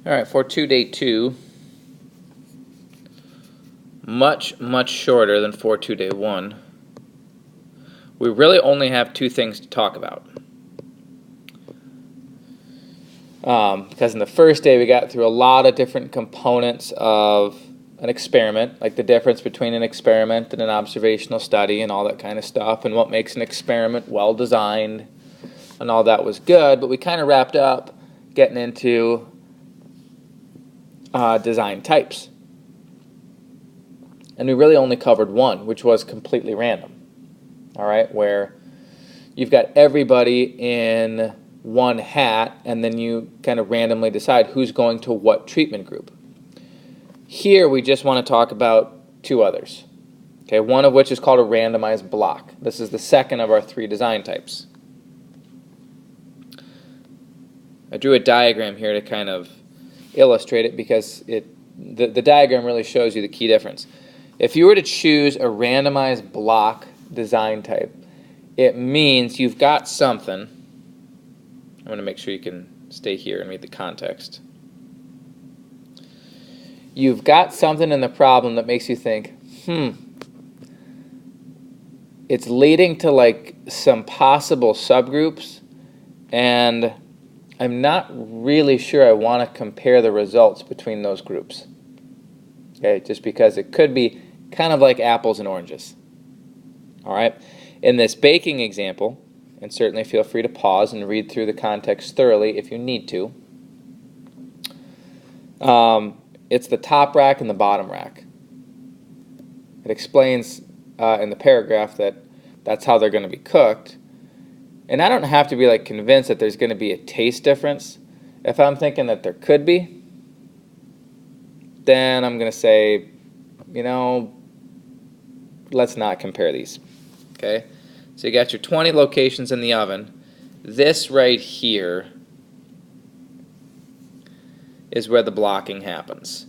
All right, for day 2, much shorter than for day 1. We really only have 2 things to talk about. Because in the first day we got through a lot of different components of an experiment, like the difference between an experiment and an observational study and all that kind of stuff, and what makes an experiment well designed, and all that was good, but we kind of wrapped up getting into design types. And we really only covered one, which was completely random. All right, where you've got everybody in one hat, and then you kind of randomly decide who's going to what treatment group. Here we just want to talk about 2 others. Okay, one of which is called a randomized block. This is the second of our 3 design types. I drew a diagram here to kind of illustrate it because the diagram really shows you the key difference. If you were to choose a randomized block design type, it means you've got something. I'm going to make sure you can stay here and read the context. You've got something in the problem that makes you think, it's leading to like some possible subgroups, and I'm not really sure I want to compare the results between those groups. Okay, just because it could be kind of like apples and oranges. All right, in this baking example, and certainly feel free to pause and read through the context thoroughly if you need to. It's the top rack and the bottom rack. It explains in the paragraph that that's how they're going to be cooked. And I don't have to be like convinced that there's going to be a taste difference. If I'm thinking that there could be, then I'm going to say, let's not compare these. Okay? So you got your 20 locations in the oven. This right here is where the blocking happens.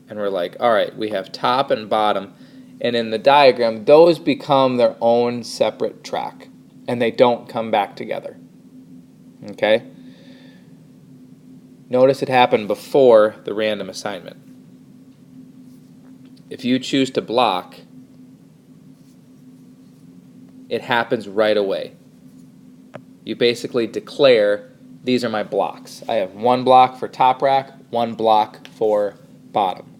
And we're like, all right, we have top and bottom. And in the diagram, those become their own separate track. And they don't come back together. Okay? Notice it happened before the random assignment. If you choose to block, it happens right away. You basically declare, these are my blocks. I have 1 block for top rack, 1 block for bottom.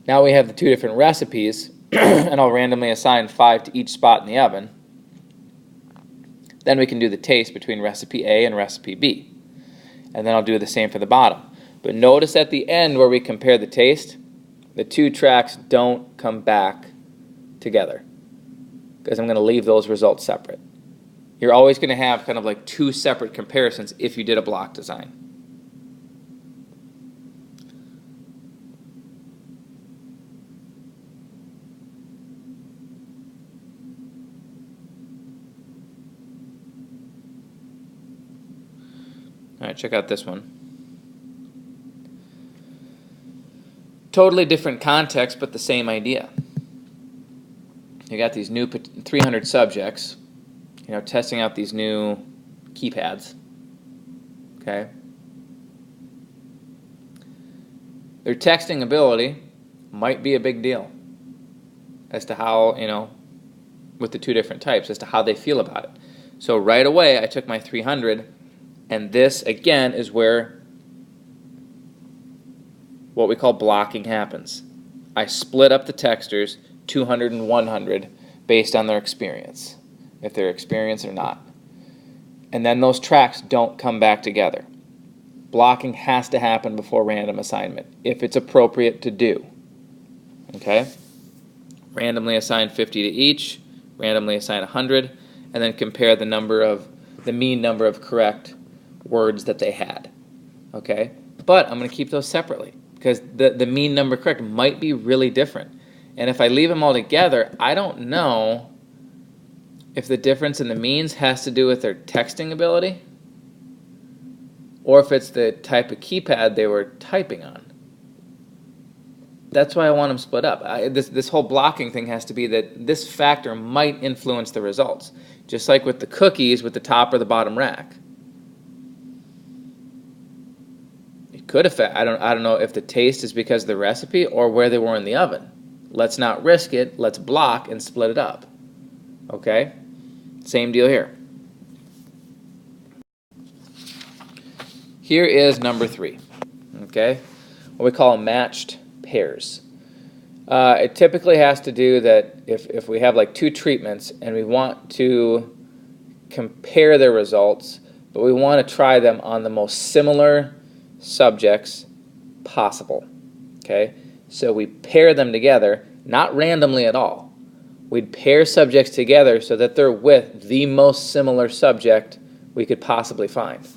Now we have the 2 different recipes, and I'll randomly assign 5 to each spot in the oven. Then we can do the taste between recipe A and recipe B. And then I'll do the same for the bottom. But notice at the end where we compare the taste, the 2 tracks don't come back together, because I'm going to leave those results separate. You're always going to have kind of like 2 separate comparisons if you did a block design. All right, check out this one. Totally different context, but the same idea. You got these new 300 subjects, testing out these new keypads. Okay. Their texting ability might be a big deal as to how, with the 2 different types, as to how they feel about it. So right away, I took my 300, and this, again, is where what we call blocking happens. I split up the texters 200 and 100 based on their experience, if they're experienced or not. And then those tracks don't come back together. Blocking has to happen before random assignment, if it's appropriate to do. Okay? Randomly assign 50 to each, randomly assign 100, and then compare the mean number of correct words that they had. Okay? But I'm going to keep those separately, because the mean number correct might be really different. And if I leave them all together, I don't know if the difference in the means has to do with their texting ability or if it's the type of keypad they were typing on. That's why I want them split up. This whole blocking thing has to be that this factor might influence the results, just like with the cookies with the top or the bottom rack. It could affect, I don't know if the taste is because of the recipe or where they were in the oven. Let's not risk it. Let's block and split it up. Okay? Same deal here. Here is number 3. Okay? What we call matched pairs. It typically has to do that if we have like 2 treatments and we want to compare their results, but we want to try them on the most similar subjects possible. Okay? So we pair them together, not randomly at all. We'd pair subjects together so that they're with the most similar subject we could possibly find.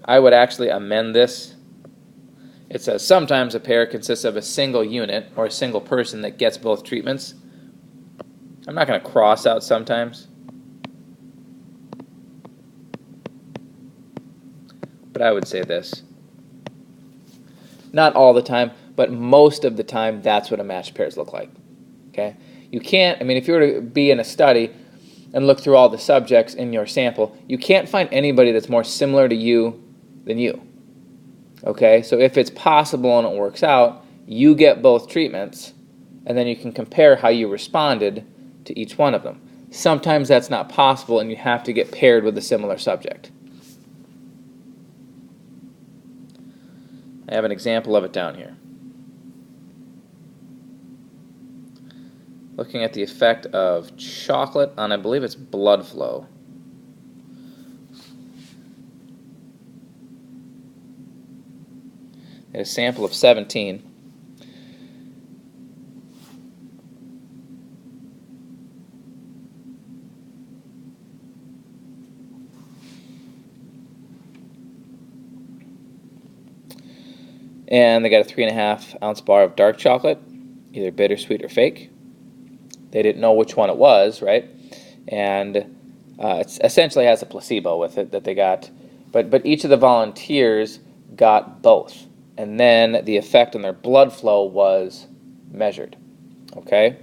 I would actually amend this. It says sometimes a pair consists of a single unit or a single person that gets both treatments. I'm not going to cross out sometimes. But I would say this. Not all the time, but most of the time that's what a matched pairs look like. Okay? You can't, if you were to be in a study and look through all the subjects in your sample, you can't find anybody that's more similar to you than you. Okay? So if it's possible and it works out, you get both treatments, and then you can compare how you responded to each one of them. Sometimes that's not possible and you have to get paired with a similar subject. I have an example of it down here. Looking at the effect of chocolate on, I believe it's blood flow. A sample of 17. And they got a 3.5 ounce bar of dark chocolate, either bittersweet or fake. They didn't know which one it was, right? And it essentially has a placebo with it that they got. But each of the volunteers got both. And then the effect on their blood flow was measured. Okay?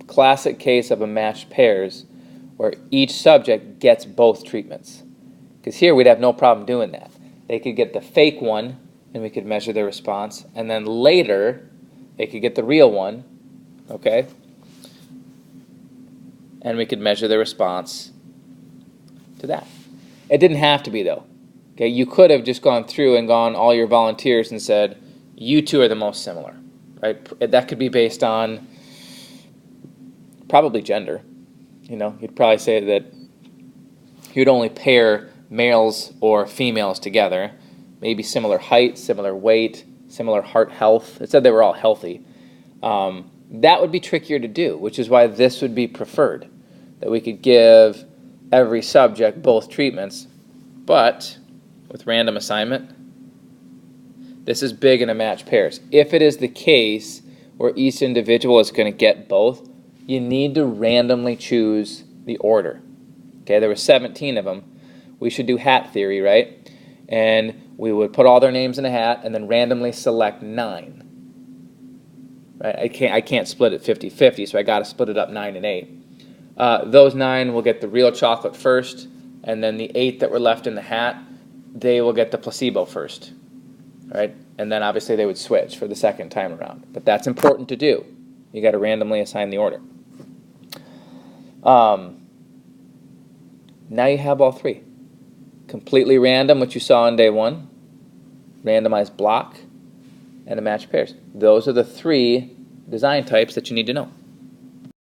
Classic case of a matched pairs where each subject gets both treatments. Because here we'd have no problem doing that. They could get the fake one, and we could measure their response. And then later, they could get the real one, okay? And we could measure their response to that. It didn't have to be, though. Okay, you could have just gone through and gone all your volunteers and said, you two are the most similar, right? That could be based on probably gender. You'd probably say that you'd only pair males or females together, maybe similar height, similar weight, similar heart health. It said they were all healthy. That would be trickier to do, which is why this would be preferred, that we could give every subject both treatments, but with random assignment, this is big in a matched pairs. If it is the case where each individual is going to get both, you need to randomly choose the order. Okay, there were 17 of them. We should do hat theory, right? And we would put all their names in a hat and then randomly select 9. Right? I can't split it 50-50, so I got to split it up 9 and 8. Those 9 will get the real chocolate first, and then the 8 that were left in the hat, they will get the placebo first. Right? And then obviously they would switch for the second time around. But that's important to do. You got to randomly assign the order. Now you have all 3. Completely random, which you saw on day 1, randomized block, and a matched pairs. Those are the 3 design types that you need to know.